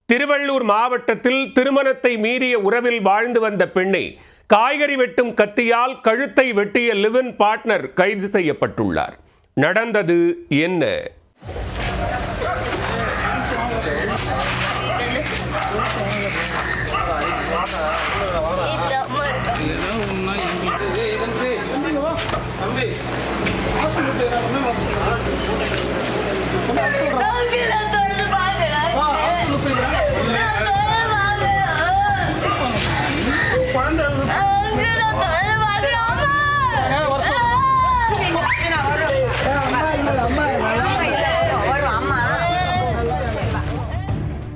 திருவள்ளூர் மாவட்டத்தில் திருமணத்தை மீறிய உறவில் வாழ்ந்து வந்த பெண்ணை காய்கறி வெட்டும் கத்தியால் கழுத்தை வெட்டிய லிவ் இன் பார்ட்னர் கைது செய்யப்பட்டுள்ளார். நடந்தது என்ன?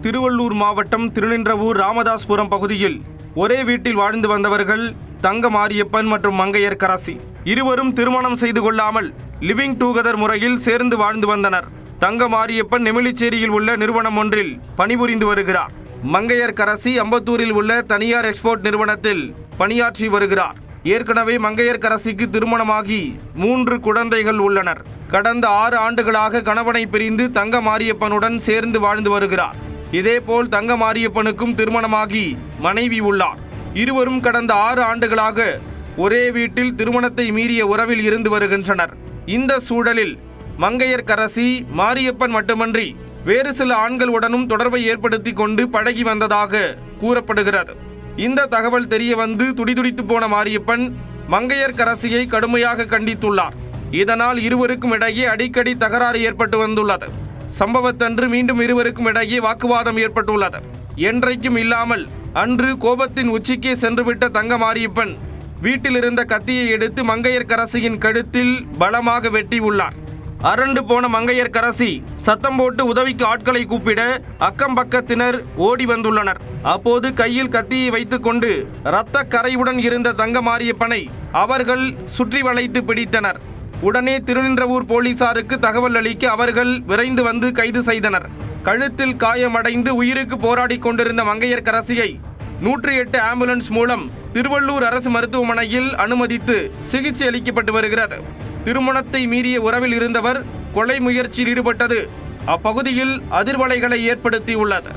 திருவள்ளூர் மாவட்டம் திருநின்றவூர் ராமதாஸ்புரம் பகுதியில் ஒரே வீட்டில் வாழ்ந்து வந்தவர்கள் தங்க மாரியப்பன் மற்றும் மங்கையர்கரசி. இருவரும் திருமணம் செய்து கொள்ளாமல் லிவிங் டுகெதர் முறையில் சேர்ந்து வாழ்ந்து வந்தனர். தங்க மாரியப்பன் நெமிலிச்சேரியில் உள்ள நிறுவனம் ஒன்றில் பணிபுரிந்து வருகிறார். மங்கையர்கரசி அம்பத்தூரில் உள்ள தனியார் எக்ஸ்போர்ட் நிறுவனத்தில் பணியாற்றி வருகிறார். ஏற்கனவே மங்கையர்கரசிக்கு திருமணமாகி 3 குழந்தைகள் உள்ளனர். கடந்த 6 ஆண்டுகளாக கணவனை பிரிந்து தங்க மாரியப்பனுடன் சேர்ந்து வாழ்ந்து வருகிறார். இதேபோல் தங்க மாரியப்பனுக்கும் திருமணமாகி மனைவி உள்ளார். இருவரும் கடந்த 6 ஆண்டுகளாக ஒரே வீட்டில் திருமணத்தை மீறிய உறவில் இருந்து வருகின்றனர். இந்த சூழலில் மங்கையர்கரசி மாரியப்பன் மட்டுமன்றி வேறு சில ஆண்களுடனும் தொடர்பை ஏற்படுத்தி கொண்டு பழகி வந்ததாக கூறப்படுகிறது. இந்த தகவல் தெரிய வந்து துடிதுடித்து போன மாரியப்பன் மங்கையர்கரசியை கடுமையாக கண்டித்துள்ளார். இதனால் இருவருக்கும் இடையே அடிக்கடி தகராறு ஏற்பட்டு வந்துள்ளது. சம்பவத்தன்று மீண்டும் இருவருக்கும் இடையே வாக்குவாதம் ஏற்பட்டுள்ளது. என்றைக்கும் இல்லாமல் அன்று கோபத்தின் உச்சிக்கே சென்றுவிட்ட தங்க மாரியப்பன் வீட்டில் இருந்த கத்தியை எடுத்து மங்கையர்கரசியின் கழுத்தில் பலமாக வெட்டியுள்ளார். அரண்டு போன மங்கையர்கரசி சத்தம் போட்டு உதவிக்கு ஆட்களை கூப்பிட அக்கம் பக்கத்தினர் ஓடி வந்துள்ளனர். அப்போது கையில் கத்தியை வைத்துக்கொண்டு இரத்த கரையுடன் இருந்த தங்க மாரியப்பனை அவர்கள் சுற்றி வளைத்து பிடித்தனர். உடனே திருநின்றவூர் போலீசாருக்கு தகவல் அளிக்க அவர்கள் விரைந்து வந்து கைது செய்தனர். கழுத்தில் காயமடைந்து உயிருக்கு போராடி கொண்டிருந்த மங்கையர்கரசியை 108 ஆம்புலன்ஸ் மூலம் திருவள்ளூர் அரசு மருத்துவமனையில் அனுமதித்து சிகிச்சை அளிக்கப்பட்டு வருகிறது. திருமணத்தை மீறிய உறவில் இருந்தவர் கொலை முயற்சியில் ஈடுபட்டது அப்பகுதியில் அதிர்வலைகளை ஏற்படுத்தியுள்ளது.